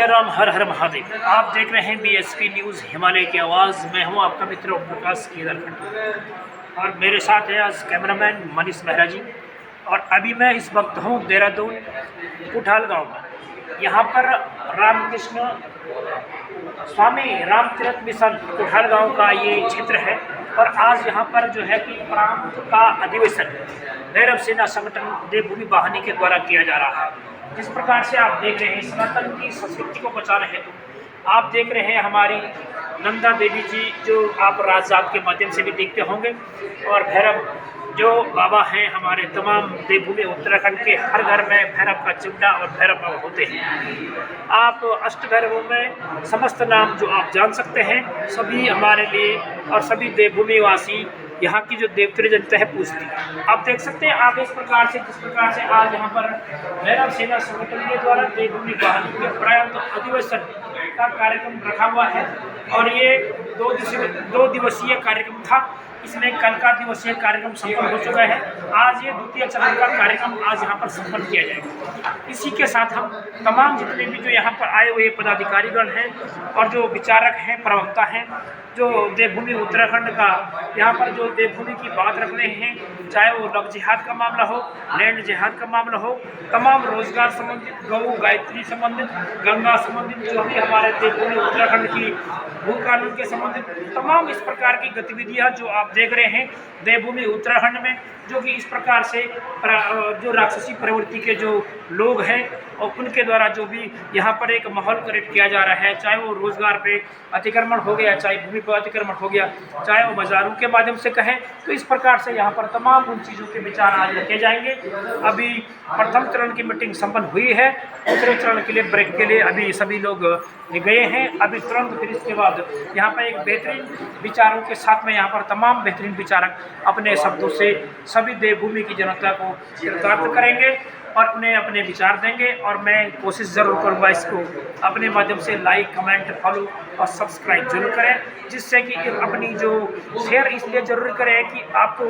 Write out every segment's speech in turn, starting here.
राम, हर हर महादेव। आप देख रहे हैं बीएसपी न्यूज़ हिमालय की आवाज़। मैं हूं आपका मित्र ओम प्रकाश केदारखंड और मेरे साथ है आज कैमरामैन मनीष मेहरा जी। और अभी मैं इस वक्त हूं देहरादून पुठाल गांव में। यहां पर रामकृष्ण स्वामी रामतीर्थ मिशन पुठाल गांव का ये क्षेत्र है। और आज यहां पर जो है कि प्रांत का अधिवेशन भैरव सेना संगठन देवभूमि वाहिनी के द्वारा किया जा रहा है। जिस प्रकार से आप देख रहे हैं सनातन की संस्कृति को बचाने हेतु आप देख रहे हैं हमारी नंदा देवी जी, जो आप राजजात के माध्यम से भी देखते होंगे, और भैरव जो बाबा हैं हमारे तमाम देवभूमि उत्तराखंड के हर घर में भैरव का चिमटा और भैरव बाबा होते हैं। आप अष्ट भैरवों में समस्त नाम जो आप जान सकते हैं, सभी हमारे लिए और सभी देवभूमि वासी यहाँ की जो देवतुल्य जनता है पूछती है। आप देख सकते हैं आगे इस प्रकार से जिस प्रकार से आज यहाँ पर भैरव सेना संगठन के द्वारा देवभूमि वाहिनी के प्रांत अधिवेशन का कार्यक्रम रखा हुआ है। और ये दो दिवसीय कार्यक्रम था। इसमें कल का दिवसीय कार्यक्रम संपन्न हो चुका है। आज ये द्वितीय चरण का कार्यक्रम आज यहाँ पर संपन्न किया जाएगा। इसी के साथ हम तमाम जितने भी जो यहाँ पर आए हुए पदाधिकारीगण हैं और जो विचारक हैं, प्रवक्ता हैं, जो देवभूमि उत्तराखंड का यहाँ पर जो देवभूमि की बात रख रहे हैं, चाहे वो लव जिहाद का मामला हो, लैंड जिहाद का मामला हो, तमाम रोजगार संबंधित, गौ गायत्री संबंधित, गंगा संबंधित, जो भी हमारे देवभूमि उत्तराखंड की भू कानून के संबंधित तमाम इस प्रकार की गतिविधियाँ जो आप देख रहे हैं देवभूमि उत्तराखंड में, जो कि इस प्रकार से जो राक्षसी प्रवृत्ति के जो लोग हैं और उनके द्वारा जो भी यहाँ पर एक माहौल क्रिएट किया जा रहा है, चाहे वो रोजगार पे अतिक्रमण हो गया, चाहे भूमि पर अतिक्रमण हो गया, चाहे वो बाजारों के माध्यम से कहें, तो इस प्रकार से यहाँ पर तमाम उन चीज़ों के विचार आज रखे जाएंगे। अभी प्रथम चरण की मीटिंग संपन्न हुई है, दूसरे चरण के लिए ब्रेक के लिए अभी सभी लोग गए हैं। अभी तुरंत फिर इसके बाद यहाँ पर एक बेहतरीन विचारों के साथ में यहाँ पर तमाम बेहतरीन विचारक अपने शब्दों से सभी देवभूमि की जनता को कृतार्थ करेंगे और उन्हें अपने विचार देंगे। और मैं कोशिश ज़रूर करूँगा इसको अपने माध्यम से लाइक, कमेंट, फॉलो और सब्सक्राइब जरूर करें, जिससे कि अपनी जो शेयर इसलिए ज़रूर करें कि आपको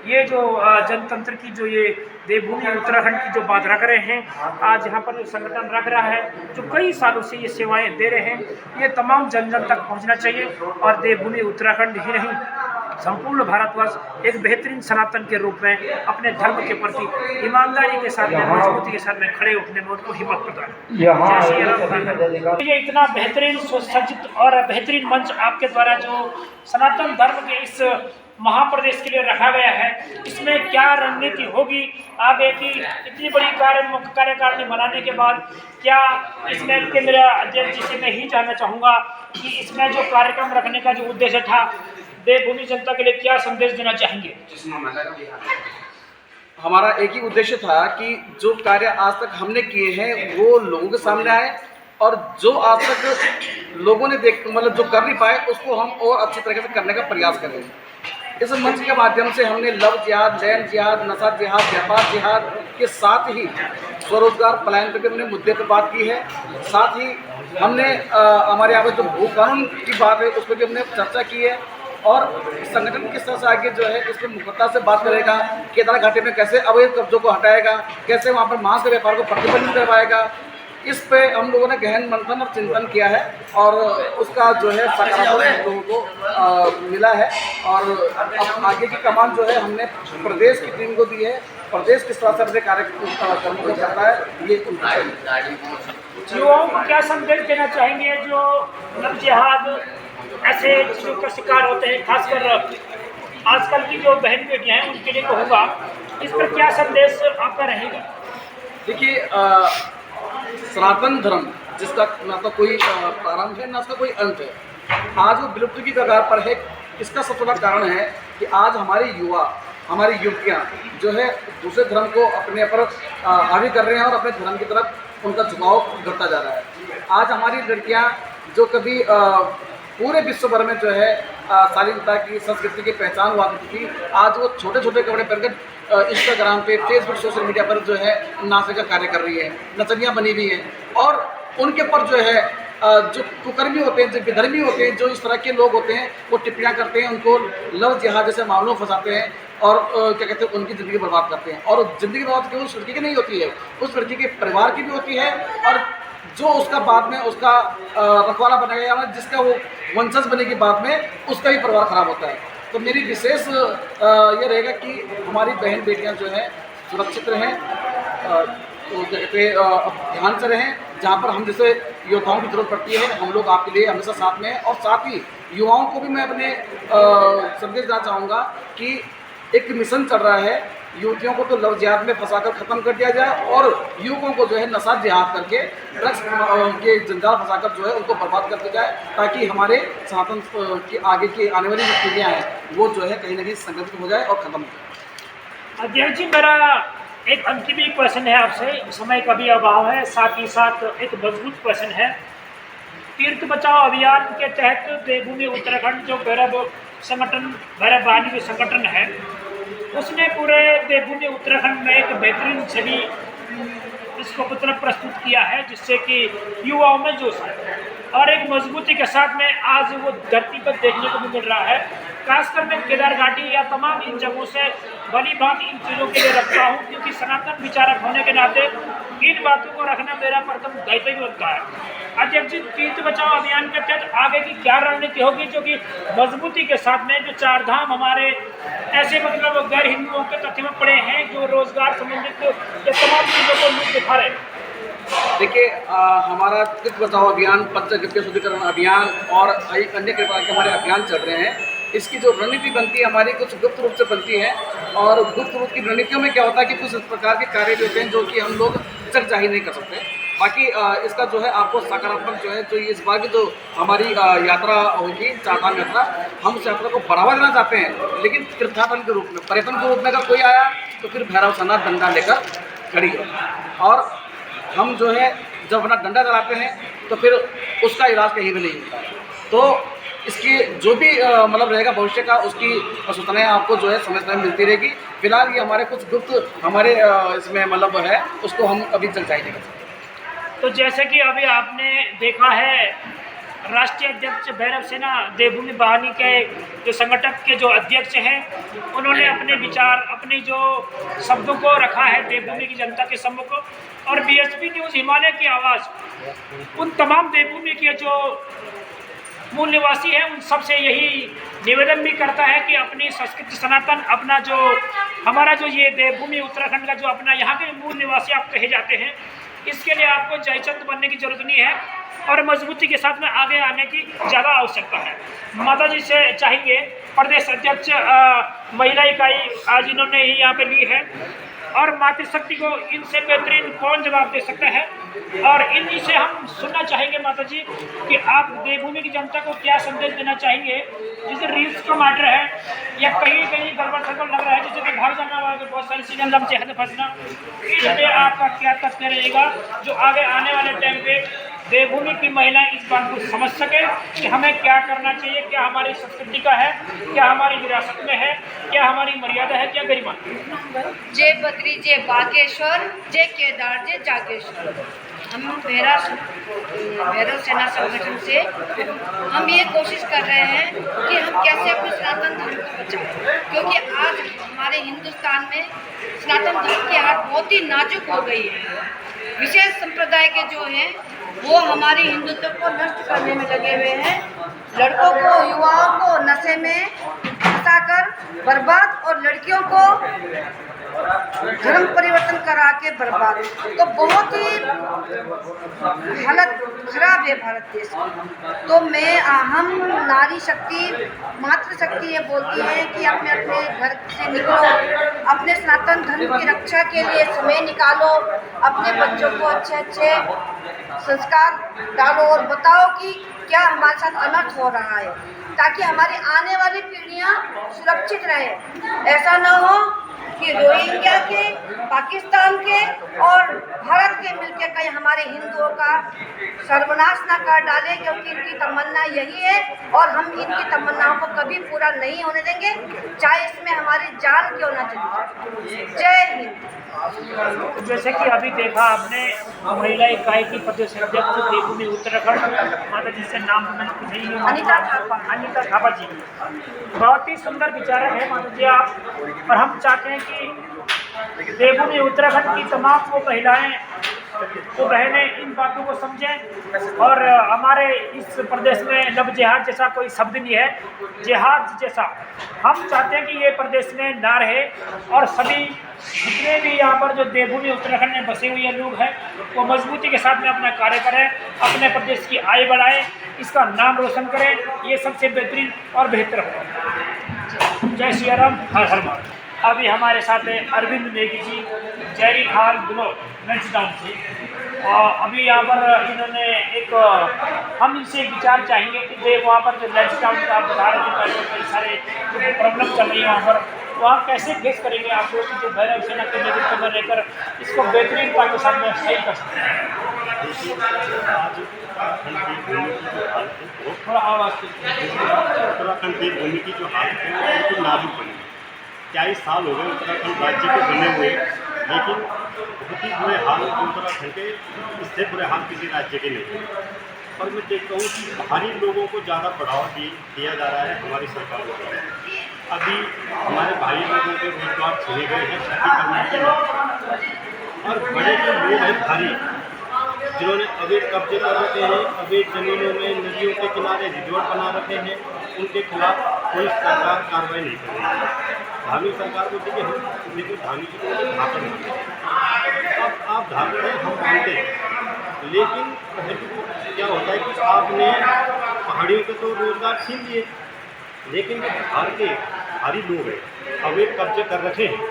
ये जो जनतंत्र की जो ये देवभूमि उत्तराखंड की जो बात रख रहे हैं, आज यहाँ पर जो संगठन रख रहा है, जो कई सालों से ये सेवाएं दे रहे हैं, ये तमाम जन जन तक पहुँचना चाहिए। और देवभूमि उत्तराखंड ही नहीं, संपूर्ण भारतवर्ष एक बेहतरीन सनातन के रूप में अपने धर्म के प्रति ईमानदारी के साथ में, मजबूती के साथ में खड़े उठने में उनको हिम्मत प्रदान। ये इतना बेहतरीन सुसज्जित और बेहतरीन मंच आपके द्वारा जो सनातन धर्म के इस महाप्रदेश के लिए रखा गया है, इसमें क्या रणनीति होगी आगे की इतनी बड़ी कार्यकारिणी बनाने के बाद, क्या इसमें केंद्रीय अध्यक्ष जी से मैं ही जानना चाहूँगा कि इसमें जो कार्यक्रम रखने का जो उद्देश्य था, देवभूमि जनता के लिए क्या संदेश देना चाहेंगे? हमारा एक ही उद्देश्य था कि जो कार्य आज तक हमने किए हैं वो लोगों के सामने आए, और जो आज तक लोगों ने जो कर नहीं पाए उसको हम और अच्छी तरीके से करने का प्रयास करें। इस मंच के माध्यम से हमने लव जिहाद, लैंड जिहाद, नशा जिहाद, व्यापार जिहाद के साथ ही स्वरोजगार पलायन पर भी हमने मुद्दे पर बात की है। साथ ही हमने हमारे यहाँ पर जो भू कानून की बात है उस पर भी हमने चर्चा की है। और संगठन किस तरह से आगे जो है इस पर मुखरता से बात करेगा, केदार घाटी में कैसे अवैध कब्जों को हटाएगा, कैसे वहाँ पर मांस के व्यापार को प्रतिबंधित करवाएगा, इस पे हम लोगों ने गहन मंथन और चिंतन किया है। और उसका जो है सकारात्मक लोगों को मिला है। और अब आगे की कमान जो है हमने प्रदेश की टीम को दी है। प्रदेश किस तरह से अपने कार्यक्रम को करता है, ये युवाओं को क्या संदेश देना चाहेंगे जो लव जिहाद ऐसे चीज़ों का शिकार होते हैं, खासकर आजकल की जो बहन बेटियां हैं उनके लिए कहूँगा, इस पर क्या संदेश आपका रहेगा? देखिए, सनातन धर्म जिसका ना तो कोई प्रारंभ है ना उसका कोई अंत है, आज वो विलुप्ति की कगार पर है। इसका सबसे बड़ा कारण है कि आज हमारे युवा, हमारी युवतियाँ जो है दूसरे धर्म को अपने पर हावी कर रहे हैं और अपने धर्म की तरफ उनका झुकाव घटता जा रहा है। आज हमारी लड़कियाँ जो कभी पूरे विश्व भर में जो है शालीनता की, संस्कृति की पहचान हुआ करती थी, आज वो छोटे छोटे कपड़े पहनकर इंस्टाग्राम पे, फेसबुक, सोशल मीडिया पर जो है नाचने का कार्य कर रही है, नचनियाँ बनी हुई हैं। और उनके पर जो है जो कुकर्मी होते हैं, जो विधर्मी होते हैं, जो इस तरह के लोग होते हैं, वो टिप्पणियाँ करते हैं, उनको लव जिहाद जैसे मामलों में फंसाते हैं और क्या कहते हैं उनकी ज़िंदगी बर्बाद करते हैं। और ज़िंदगी बर्बाद केवल उस लड़की की नहीं होती है, उस लड़की के परिवार की भी होती है और जो उसका बाद में उसका रखवाला बनेगा या जिसका वो वंशज बनेगी बाद में, उसका भी परिवार खराब होता है। तो मेरी विशेष ये रहेगा कि हमारी बहन बेटियां जो हैं सुरक्षित रहें, तो ध्यान से रहें। जहाँ पर हम जैसे योद्धाओं की जरूरत पड़ती है, हम लोग आपके लिए हमेशा साथ में हैं। और साथ ही युवाओं को भी मैं अपने संदेश देना चाहूँगा कि एक मिशन चल रहा है, युवतियों को तो लव जिहाद में फंसाकर ख़त्म कर दिया जाए और युवकों को जो है नशा जिहाद करके ड्रग्स के जंजाल फंसाकर जो है उनको बर्बाद कर दिया जाए, ताकि हमारे सनातन की आगे की आने वाली जो पीढ़ियाँ हैं वो जो है कहीं ना कहीं संगठित हो जाए और ख़त्म हो जाए। अध्यक्ष जी, मेरा एक अंतिम ही क्वेश्चन है आपसे, समय का भी अभाव है, साथ ही साथ एक मजबूत क्वेश्चन है। तीर्थ बचाओ अभियान के तहत देवभूमि उत्तराखंड जो भैरव संगठन, भैरव वाहिनी जो संगठन है, उसने पूरे देवभूमि उत्तराखंड में एक बेहतरीन छवि इसको मतलब प्रस्तुत किया है, जिससे कि युवाओं में जोश है और एक मजबूती के साथ में आज वो धरती पर देखने को भी मिल रहा है। खासकर मैं केदार घाटी या तमाम इन जगहों से भली बात इन चीज़ों के लिए रखता हूँ, क्योंकि सनातन विचारक होने के नाते इन बातों को रखना मेरा प्रथम दायित्व भी बनता है। अध्यक्ष जी, तीर्थ बचाओ अभियान के तहत आगे की क्या रणनीति होगी, जो कि मजबूती के साथ में जो चार धाम हमारे ऐसे मतलब गैर हिंदुओं के तथ्य में पड़े हैं, जो रोजगार संबंधित ये तमाम चीज़ों को लुक दिखा रहे हैं। देखिए, हमारा तीर्थ बचाओ अभियान, पंचगव्य शुद्धिकरण अभियान और एक अन्य प्रकार के हमारे अभियान चल रहे हैं। इसकी जो रणनीति बनती है हमारी कुछ गुप्त रूप से बनती है, और गुप्त रूप की रणनीतियों में क्या होता है कि कुछ इस प्रकार के कार्य भी होते हैं जो कि हम लोग जग जाहिर नहीं कर सकते। बाकी इसका जो है आपको सकारात्मक जो है, जो इस बार की जो हमारी यात्रा होगी, चारधाम यात्रा, हम उस यात्रा को बढ़ावा देना चाहते हैं, लेकिन तीर्थाटन के रूप में, पर्यटन के रूप में अगर कोई आया तो फिर भैरव सेना डंडा लेकर खड़ी है, और हम जो है जब अपना डंडा चलाते हैं तो फिर उसका इलाज कहीं भी नहीं होता है। तो इसकी जो भी मतलब रहेगा भविष्य का, उसकी सूचनाएं आपको जो है समय समय मिलती रहेगी। फिलहाल ये हमारे कुछ गुप्त हमारे इसमें मतलब है, उसको हम अभी जग जाहिर नहीं कर सकते। तो जैसे कि अभी आपने देखा है, राष्ट्रीय अध्यक्ष भैरव सेना देवभूमि वाहिनी के जो संगठक के जो अध्यक्ष हैं, उन्होंने अपने विचार, अपने जो शब्दों को रखा है देवभूमि की जनता के सम्मुख, और बीएसपी न्यूज़ हिमालय की आवाज़ उन तमाम देवभूमि के जो मूल निवासी हैं उन सब से यही निवेदन भी करता है कि अपनी संस्कृति सनातन, अपना जो हमारा जो ये देवभूमि उत्तराखंड का जो अपना यहाँ के मूल निवासी आप कहे जाते हैं, इसके लिए आपको जयचंद बनने की जरूरत नहीं है और मजबूती के साथ में आगे आने की ज़्यादा आवश्यकता है। माता जी से चाहेंगे, प्रदेश अध्यक्ष महिला इकाई आज इन्होंने ही यहाँ पे ली है, और मातृशक्ति को इनसे बेहतरीन कौन जवाब दे सकता है, और इन्हीं से हम सुनना चाहेंगे माता जी कि आप देवभूमि की जनता को क्या संदेश देना चाहेंगे। जैसे रील्स का मैटर है या कहीं कहीं गड़बड़ सड़बड़ लग रहा है, जैसे कि भाग जाना वाले बहुत सारी चीज़ें लम चेहरे फंसना, इसमें आपका क्या तथ्य रहेगा जो आगे आने वाले टाइम पे देवभूमि की महिलाएं इस बात को समझ सके कि हमें क्या करना चाहिए, क्या हमारी संस्कृति का है, क्या हमारी विरासत में है, क्या हमारी मर्यादा है, क्या गरिमा। जय बद्री, जय बागेश्वर, जय केदार, जय जागेश्वर। हम भैरव सेना संगठन से हम ये कोशिश कर रहे हैं कि हम कैसे अपने सनातन धर्म को बचाएं, क्योंकि आज हमारे हिंदुस्तान में सनातन धर्म की हालत बहुत ही नाजुक हो गई है। विशेष संप्रदाय के जो हैं वो हमारे हिंदुत्व को नष्ट करने में लगे हुए हैं, लड़कों को, युवाओं को नशे में फंसाकर बर्बाद और लड़कियों को धर्म परिवर्तन करा के बर्बाद। तो बहुत ही हालत खराब है भारत देश की। तो हम नारी शक्ति, मातृशक्ति ये बोलती है कि अपने अपने घर से निकलो, अपने सनातन धर्म की रक्षा के लिए समय निकालो, अपने बच्चों को अच्छे अच्छे संस्कार डालो और बताओ कि क्या हमारे साथ अनर्थ हो रहा है, ताकि हमारी आने वाली पीढ़ियां सुरक्षित रहें। ऐसा न हो कि रोहिंग्या के, पाकिस्तान के और भारत के मिलकर कहीं हमारे हिंदुओं का सर्वनाश ना कर डाले, क्योंकि इनकी तमन्ना यही है और हम इनकी तमन्नाओं को कभी पूरा नहीं होने देंगे, चाहे इसमें हमारी जान क्यों ना चली। जय हिंद। जैसे कि अभी देखा आपने, महिला इकाई की प्रदेश अध्यक्ष देवभूमि उत्तराखंड, माता जी से नाम तो मैंने पूछा ही, अनिता थापा जी, बहुत ही सुंदर विचारक है माता जी आप। और हम चाहते हैं कि देवभूमि उत्तराखंड की तमाम वो महिलाएं तो बहनें इन बातों को समझें। और हमारे इस प्रदेश में लब जिहाद जैसा कोई शब्द नहीं है, जिहाद जैसा हम चाहते हैं कि ये प्रदेश में ना रहे, और सभी जितने भी यहाँ पर जो देवभूमि उत्तराखंड में बसे हुए लोग हैं वो मजबूती के साथ में अपना कार्य करें, अपने प्रदेश की आय बढ़ाएं, इसका नाम रोशन करें, ये सबसे बेहतरीन और बेहतर होगा। जय श्री राम, हर हर महादेव। अभी हमारे साथ है अरविंद नेगी जी, जैरी खाल ब्लॉक लंचडाउन से। और अभी यहाँ पर इन्होंने एक हम इनसे एक विचार चाहेंगे कि वहाँ पर जो लंचडाउन का आप बता रहे थे, कई सारे प्रॉब्लम चल रही है वहाँ पर, तो आप कैसे फेस करेंगे आप लोग जो भैरव सेना के नेतृत्व में रहकर इसको बेहतरीन पाकिस्तान में सही कर सकते हैं? थोड़ा आवाज़ उत्तराखंड की भूमि की जो हालत है वो बिल्कुल नाजुक बनी है। 40 साल हो गए उत्तराखंड राज्य के बने हुए, लेकिन बहुत ही बुरे हाल उत्तराखंड के, इससे बुरे हाल किसी राज्य के नहीं हैं। और मैं देखता हूँ कि बाहरी लोगों को ज़्यादा बढ़ावा दिया जा रहा है हमारी सरकार द्वारा। अभी हमारे भाई लोगों के रोजगार छीने गए हैं खेती करने के लिए, और बड़े जो लोग हैं भारी, जिन्होंने अवैध कब्जे कर रखे हैं, अवैध जमीनों में नदियों के किनारे रिजॉर्ट बना रखे हैं, उनके खिलाफ कोई सरकार कार्रवाई नहीं कर रही है। धार्मिक सरकार को देखिए, हम देखिए धार्मिक को धाकड़ मानते, अब आप धाकड़ हैं हम मानते हैं, लेकिन क्या होता है कि आपने पहाड़ियों के तो रोजगार छीन लिए, लेकिन जो बिहार के भारी लोग हैं अवैध कब्जे कर रखे हैं,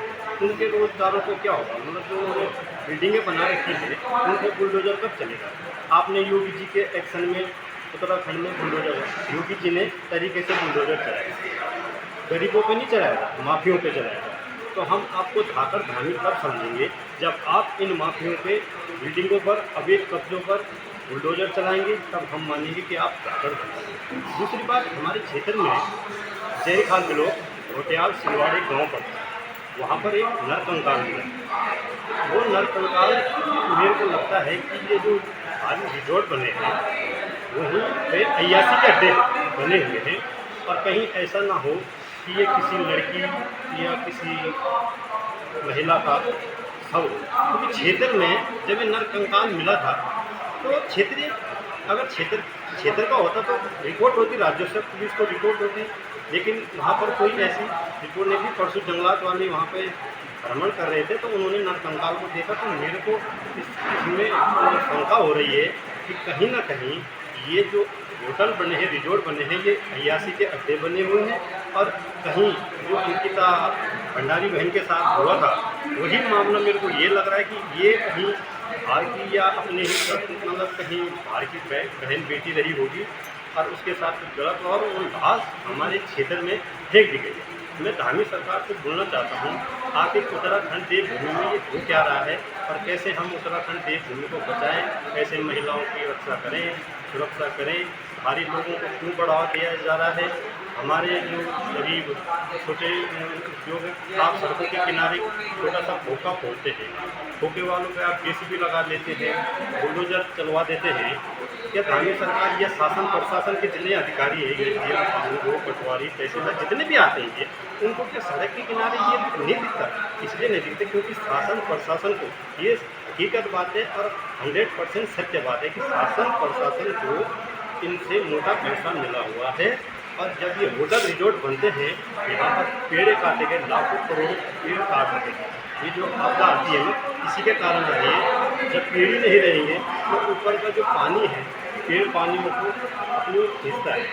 उनके रोजगारों को क्या होगा? मतलब जो बिल्डिंगें बना रखी हैं उनको बुलडोजर कब चलेगा? आपने योगी जी के एक्शन में उत्तराखंड में बुलडोजर, योगी जी ने तरीके से बुलडोजर चलाया, गरीबों पे नहीं चलाया, माफियों पे चलाया। तो हम आपको धाकड़ धार्मिक कब समझेंगे? जब आप इन माफियों पे बिल्डिंगों पर अवैध कब्जों पर बुलडोजर चलाएंगे, तब हम मानेंगे कि आप धाकड़ बनेंगे। दूसरी बात, हमारे क्षेत्र में जैरी खाल ब्लॉक रोटियाल सिलवाड़ी गाँव पर, वहाँ पर एक नरकंकाल मिला। वो नरकंकाल मेरे को लगता है कि ये जो आज रिजॉर्ट बने हैं वहीं पे अय्यासी के अड्डे बने हुए हैं, और कहीं ऐसा ना हो कि ये किसी लड़की या किसी महिला का शव। क्योंकि क्षेत्र में जब ये नरकंकाल मिला था तो क्षेत्रीय, अगर क्षेत्र का होता तो रिपोर्ट होती, राजस्व पुलिस को रिपोर्ट होती, लेकिन वहाँ पर कोई ऐसी रिपोर्ट नहीं थी। परसों जंगलात वाले वहाँ पे भ्रमण कर रहे थे तो उन्होंने नरकंकाल को देखा, तो मेरे को इसमें शंका हो रही है कि कहीं ना कहीं ये जो होटल बने हैं, रिजॉर्ट बने हैं, ये अय्यासी के अड्डे बने हुए हैं, और कहीं जो अंकिता भंडारी बहन के साथ हुआ था वही मामला मेरे को ये लग रहा है कि ये कहीं बाहर की या अपने ही मतलब कहीं बाहर की बहन बेटी रही होगी और उसके साथ कुछ गलत, और वो लाश हमारे क्षेत्र में फेंक दी गई है। मैं धार्मिक सरकार से बोलना चाहता हूँ, आखिर उत्तराखंड देवभूमि में ये हो क्या रहा है और कैसे हम उत्तराखंड देवभूमि को बचाएं, कैसे महिलाओं की रक्षा करें, सुरक्षा करें, भारी लोगों को क्यों बढ़ावा दिया जा रहा है। हमारे जो गरीब छोटे उद्योग आप सड़कों के किनारे छोटा सा खोखा खोलते हैं, खोखे वालों पे आप जेसीबी लगा लेते हैं, बुलडोजर चलवा देते हैं। क्या धार्मिक सरकार या शासन प्रशासन के जितने अधिकारी हैं, वो पटवारी तहसीलदार जितने भी आते हैं, उनको क्या सड़क के किनारे ये नहीं दिखता? इसलिए नहीं दिखते क्योंकि शासन प्रशासन को ये हकीकत बात है और 100% सत्य बात है कि शासन प्रशासन को इनसे मोटा पैसा मिला हुआ है। और जब ये होटल रिजॉर्ट बनते हैं, यहाँ पर पेड़ काटे गए, लाखों करोड़ पेड़ काट रहे हैं। ये जो आपदा आती है इसी के कारण आ रही है। जब पेड़ ही नहीं रहेंगे तो ऊपर का जो पानी है, पेड़ पानी को अपनी खींचता है।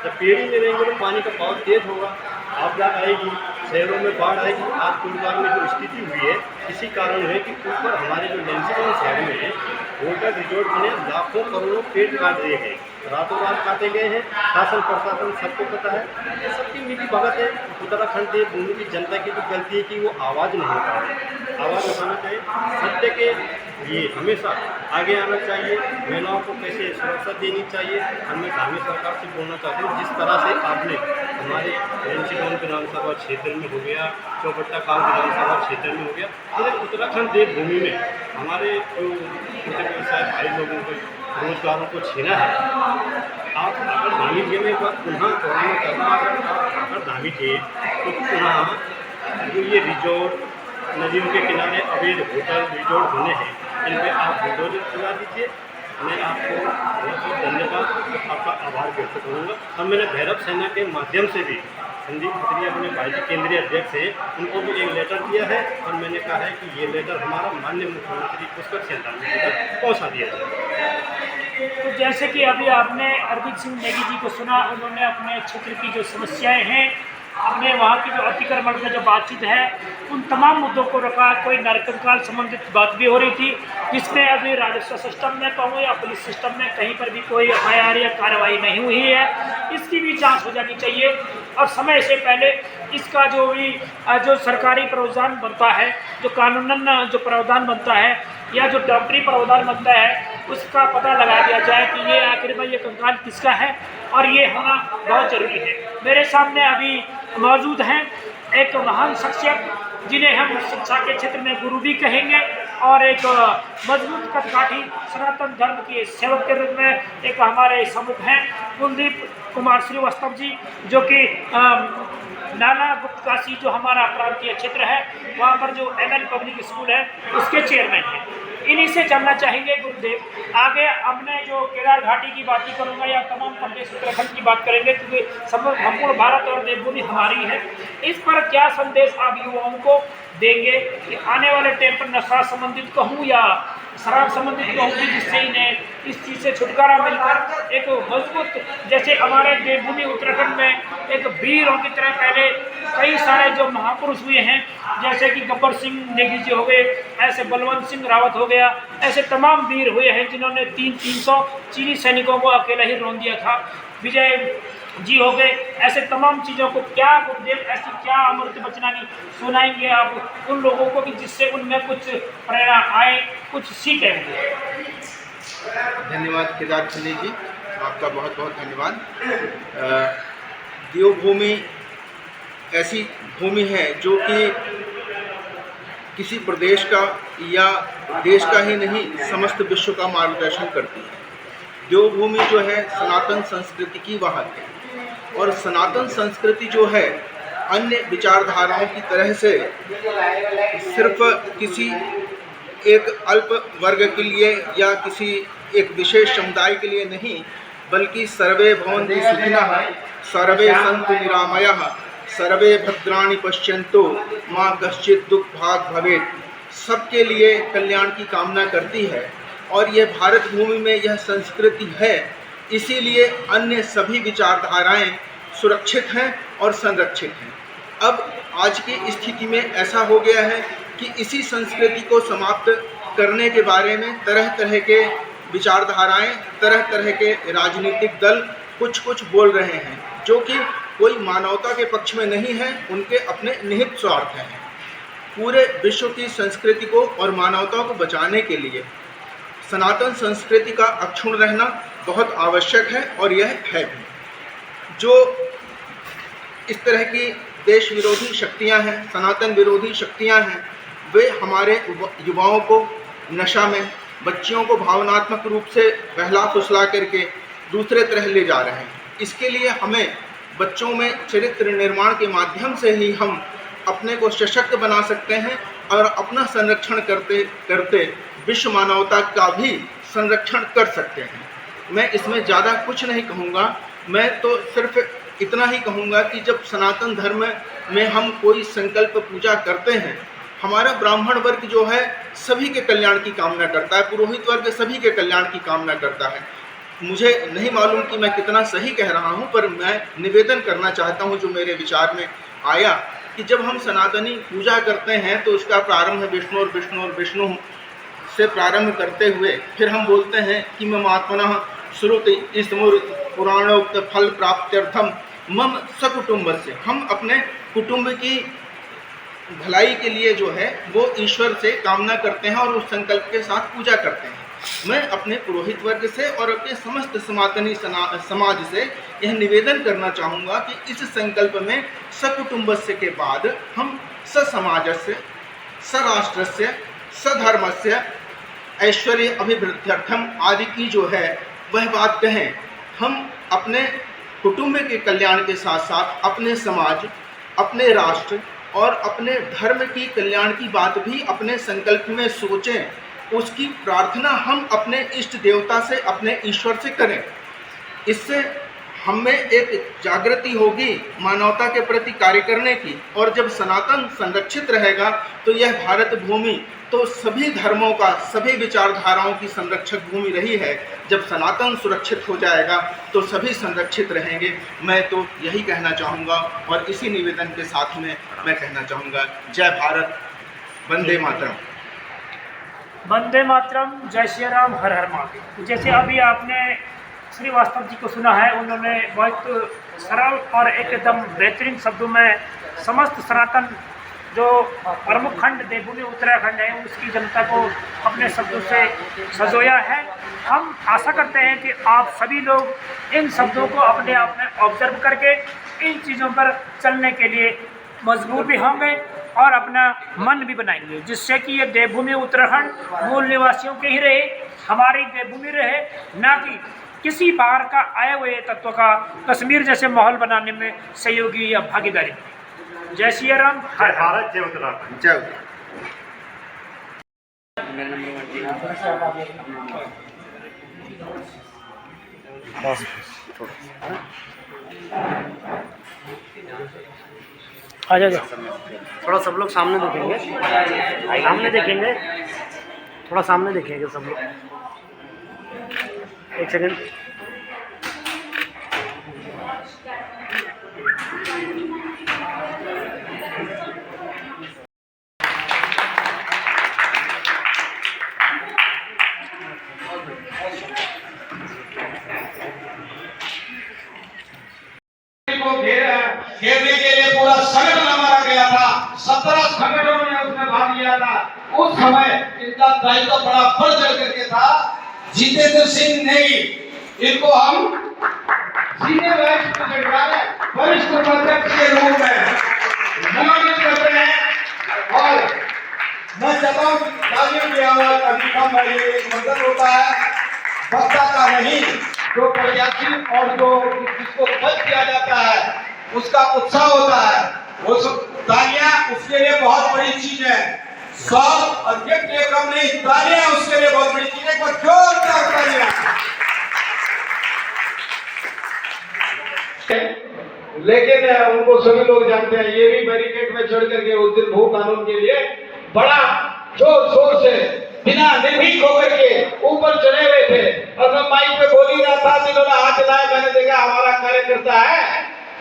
जब पेड़ ही नहीं रहेंगे तो पानी का बहाव तेज होगा, आपदा आएगी, शहरों में बाढ़ आएगी। आज कुलगाम में जो स्थिति हुई है इसी कारण है कि ऊपर हमारे जो लंचडाउन शहर में है होटल रिजॉर्ट बने, लाखों करोड़ों पेड़ काट दिए गए, रातों रात काटे गए हैं। शासन प्रशासन सबको पता है, ये सबकी मिली भगत है। उत्तराखंड के भूमि की जनता की भी गलती है कि वो आवाज़ नहीं उठा रही। आवाज़ उठाना चाहिए, सत्य के लिए हमेशा आगे आना चाहिए, महिलाओं को कैसे सुरक्षा देनी चाहिए। हमें धार्मिक सरकार से बोलना चाहते हैं, जिस तरह से आपने हमारे लंचडाउन विधानसभा क्षेत्र में हो गया, चौबट्टा काल विधानसभा क्षेत्र में हो गया, फिर उत्तराखंड देवभूमि में हमारे जो व्यवसाय भाई लोगों को रोजगारों को छीना है। आप अगर धामी थे, मैं एक बार पुनः दोहराना चाहता हूँ, अगर आप अगर धामी थे तो पुनः जो ये रिजॉर्ट नदियों के किनारे अवैध होटल रिजॉर्ट बने हैं, इन पर आप बुलडोजर चला दीजिए। मैं आपको बहुत बहुत धन्यवाद, आपका आभार व्यक्त करूँगा। और मैंने भैरव सेना के माध्यम से भी संदीप खत्री अपने भाई जी केंद्रीय अध्यक्ष हैं, उनको भी एक लेटर दिया है और मैंने कहा है कि ये लेटर हमारा माननीय मुख्यमंत्री पुष्कर सिंह धामी जी तक पहुँचा दिया जाए। तो जैसे कि अभी आपने अरविंद सिंह नेगी जी को सुना, उन्होंने अपने क्षेत्र की जो समस्याएं हैं, हमने वहाँ की जो अतिक्रमण में जो बातचीत है, उन तमाम मुद्दों को रखा। कोई नरकंकाल संबंधित बात भी हो रही थी, जिसमें अभी राजस्व सिस्टम में कहूँ या पुलिस सिस्टम में कहीं पर भी कोई एफआईआर या कार्रवाई नहीं हुई है। इसकी भी जांच हो जानी चाहिए और समय से पहले इसका जो सरकारी प्रावधान बनता है, जो कानूनन जो प्रावधान बनता है या जो डॉक्टरी प्रावधान बनता है, उसका पता लगा दिया जाए कि ये आखिर में ये कंकाल किसका है, और ये होना बहुत ज़रूरी है। मेरे सामने अभी मौजूद हैं एक महान शख्सियत, जिन्हें हम शिक्षा के क्षेत्र में गुरु भी कहेंगे, और एक मजबूत कदकाठी सनातन धर्म के सेवक के रूप में एक हमारे समूह हैं कुलदीप कुमार श्रीवास्तव जी, जो कि नाना गुप्त काशी जो हमारा प्रांतीय क्षेत्र है, वहाँ पर जो ML पब्लिक स्कूल है उसके चेयरमैन हैं। इन्हीं से जानना चाहेंगे गुरुदेव। आगे हमने जो केदार घाटी की बात ही करूँगा या तमाम प्रदेश उत्तराखंड की बात करेंगे, क्योंकि संपूर्ण भारत और देवभूमि हमारी है। इस पर क्या संदेश आप युवाओं को देंगे कि आने वाले टाइम पर नशा संबंधित कहूँ या शराब संबंधित कहूँ, जिससे इन्हें इस चीज़ से छुटकारा मिलकर एक मजबूत, जैसे हमारे देवभूमि उत्तराखंड में एक वीरों की तरह पहले कई सारे जो महापुरुष हुए हैं, जैसे कि गब्बर सिंह नेगी जी हो गए, ऐसे बलवंत सिंह रावत हो गया, ऐसे तमाम वीर हुए हैं जिन्होंने 300 चीनी सैनिकों को अकेला ही रौंद दिया था। विजय जी हो गए, ऐसे तमाम चीज़ों को क्या गुरुदेव ऐसी क्या अमृत बचनानी सुनाएंगे आप उन लोगों को कि जिससे उनमें कुछ प्रेरणा आए, कुछ सीखें? धन्यवाद केदार खली जी, आपका बहुत बहुत धन्यवाद। देवभूमि ऐसी भूमि है जो कि किसी प्रदेश का या देश का ही नहीं, समस्त विश्व का मार्गदर्शन करती है। देवभूमि जो है सनातन संस्कृति की वाहक है, और सनातन संस्कृति जो है अन्य विचारधाराओं की तरह से सिर्फ किसी एक अल्प वर्ग के लिए या किसी एक विशेष समुदाय के लिए नहीं, बल्कि सर्वे भवन्तु सुखिनः, सर्वे सन्तु निरामयाः, सर्वे भद्राणि पश्यन्तु मां कश्चित् दुःख भाग् भवेत्, सबके लिए कल्याण की कामना करती है। और यह भारत भूमि में यह संस्कृति है, इसीलिए अन्य सभी विचारधाराएं सुरक्षित हैं और संरक्षित हैं। अब आज की स्थिति में ऐसा हो गया है कि इसी संस्कृति को समाप्त करने के बारे में तरह तरह के विचारधाराएं, तरह तरह के राजनीतिक दल कुछ बोल रहे हैं, जो कि कोई मानवता के पक्ष में नहीं है, उनके अपने निहित स्वार्थ हैं। पूरे विश्व की संस्कृति को और मानवता को बचाने के लिए सनातन संस्कृति का अक्षुण्ण रहना बहुत आवश्यक है, और यह है भी। जो इस तरह की देश विरोधी शक्तियां हैं, सनातन विरोधी शक्तियां हैं, वे हमारे युवाओं को नशा में, बच्चियों को भावनात्मक रूप से बहला फुसला करके दूसरे तरह ले जा रहे हैं। इसके लिए हमें बच्चों में चरित्र निर्माण के माध्यम से ही हम अपने को सशक्त बना सकते हैं, और अपना संरक्षण करते करते विश्व मानवता का भी संरक्षण कर सकते हैं। मैं इसमें ज़्यादा कुछ नहीं कहूँगा, मैं तो सिर्फ इतना ही कहूँगा कि जब सनातन धर्म में हम कोई संकल्प पूजा करते हैं, हमारा ब्राह्मण वर्ग जो है सभी के कल्याण की कामना करता है, पुरोहित वर्ग सभी के कल्याण की कामना करता है। मुझे नहीं मालूम कि मैं कितना सही कह रहा हूँ, पर मैं निवेदन करना चाहता हूँ जो मेरे विचार में आया, कि जब हम सनातनी पूजा करते हैं तो उसका प्रारंभ विष्णु और विष्णु से प्रारंभ करते हुए फिर हम बोलते हैं कि मम आत्मनः श्रुति स्मृति पुराणोक्त फल प्राप्त्यर्थम मम सकुटुम्बस्य, हम अपने कुटुंब की भलाई के लिए जो है वो ईश्वर से कामना करते हैं और उस संकल्प के साथ पूजा करते हैं। मैं अपने पुरोहित वर्ग से और अपने समस्त सनातनी समाज से यह निवेदन करना चाहूँगा कि इस संकल्प में सकुटुम्बस्य के बाद हम ससमाजस्य, सराष्ट्रस्य, सधर्मस्य ऐश्वर्य अभिवृद्ध्यर्थम आदि की जो है वह बात कहें। हम अपने कुटुंब के कल्याण के साथ साथ अपने समाज, अपने राष्ट्र और अपने धर्म की कल्याण की बात भी अपने संकल्प में सोचें, उसकी प्रार्थना हम अपने इष्ट देवता से, अपने ईश्वर से करें। इससे हमें एक जागृति होगी मानवता के प्रति कार्य करने की। और जब सनातन संरक्षित रहेगा तो यह भारत भूमि तो सभी धर्मों का, सभी विचारधाराओं की संरक्षक भूमि रही है। जब सनातन सुरक्षित हो जाएगा तो सभी संरक्षित रहेंगे। मैं तो यही कहना चाहूँगा और इसी निवेदन के साथ में मैं कहना चाहूँगा, जय भारत, वंदे मातरम। वंदे मातरम, जय श्री राम, हर हर महादेव। जैसे अभी आपने श्रीवास्तव जी को सुना है, उन्होंने बहुत सरल और एकदम बेहतरीन शब्दों में समस्त सनातन जो प्रमुख खंड देवभूमि उत्तराखंड है उसकी जनता को अपने शब्दों से सजोया है। हम आशा करते हैं कि आप सभी लोग इन शब्दों को अपने आप में ऑब्जर्व करके इन चीज़ों पर चलने के लिए मजबूर भी होंगे और अपना मन भी बनाएंगे, जिससे कि ये देवभूमि उत्तराखंड मूल निवासियों के ही रहे, हमारी देवभूमि रहे, ना कि किसी बाहर का आए हुए तत्व का कश्मीर जैसे माहौल बनाने में सहयोगी या भागीदारी। जय श्री राम, हर भारत, जय उत्तराखंड। जय आ जाओ, थोड़ा सब लोग सामने देखेंगे, सामने देखेंगे, थोड़ा सामने देखेंगे सब लोग। एक सेकंड। घेरने के लिए पूरा संगठन हमारा गया था, 17 संगठनों ने उसमें भाग लिया था। उस समय इनका दायित्व बड़ा बढ़ चढ़ करके था। जितेंद्र सिंह नेगी, इनको हम सीनियर वरिष्ठ उपाध्यक्ष के रूप में मनोनीत करते हैं। और मैं चाहता हूँ तालियों की आवाज अभी कम है, ये एक मंत्र होता है वक्ता का नहीं, जो प्रत्याशी और जो जिसको पद किया जाता है उसका उत्साह होता है। वो तालियां उसके लिए बहुत बड़ी चीज है। सब अध्यक्ष के कम नहीं, तालियां उसके लिए बहुत बड़ी चीज है। जोरदार तालियां। लेकिन उनको सभी लोग जानते हैं, ये भी बैरिकेड में चढ़ करके उस दिन भू कानून के लिए बड़ा जोर शोर से बिना निर्भीक होकर के ऊपर चढ़े हुए थे। और मैं माइक पे बोल ही रहा था, जिन्होंने हाथ हिलाया, मैंने देखा हमारा कार्यकर्ता है,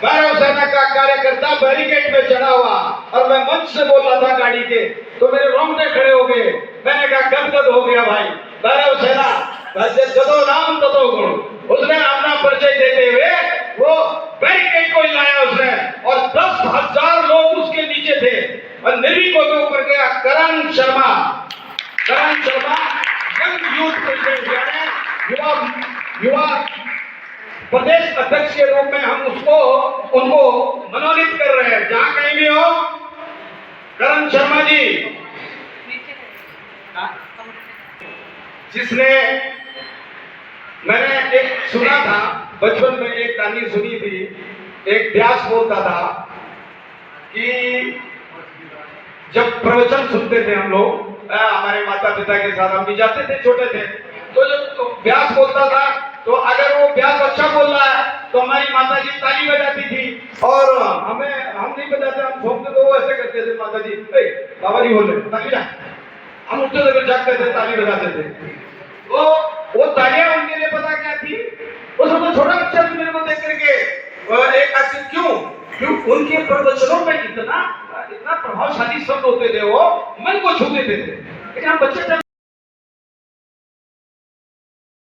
भैरव सेना का कार्यकर्ता बैरिकेड पे चढ़ा हुआ। और मैं मंच से बोल रहा था गाड़ी के, तो मेरे रोंगटे खड़े हो गए। मैंने कहा गदगद हो गया भाई, भैरव सेना जदो नाम तदो गुण। उसने अपना परिचय देते हुए वो बैरिकेड को हिलाया उसने, और 10,000 लोग उसके नीचे थे। और निर्भीक होकर ऊपर गया करण शर्मा यंग यूथ प्रेसिडेंट, युवा प्रदेश अध्यक्ष के रूप में हम उनको मनोनीत कर रहे हैं। जहां कहीं भी हो, करण शर्मा जी, जिसने मैंने एक सुना था बचपन में, एक कहानी सुनी थी। एक व्यास बोलता था कि जब प्रवचन सुनते थे हम लोग, हमारे माता पिता के साथ हम भी जाते थे, छोटे थे, तो जब व्यास बोलता था तो अगर वो व्यास अच्छा बोल रहा है तो हमारी माता जी ताली बजाती थी। और हम नहीं बजाते, हम घूमते तो वो ऐसे करते थे, माता जी बाबा जी बोल रहे ताली बजा, हम उठते थे, जागते थे, ताली बजाते थे। तो वो तालियां उनके लिए पता क्या थी, वो सब छोटा बच्चा भी मेरे को देख करके एक ऐसे क्यों उनके प्रवचनों में इतना प्रभावशाली शब्द होते थे, वो मन को छू लेते थे। लेकिन हम बच्चे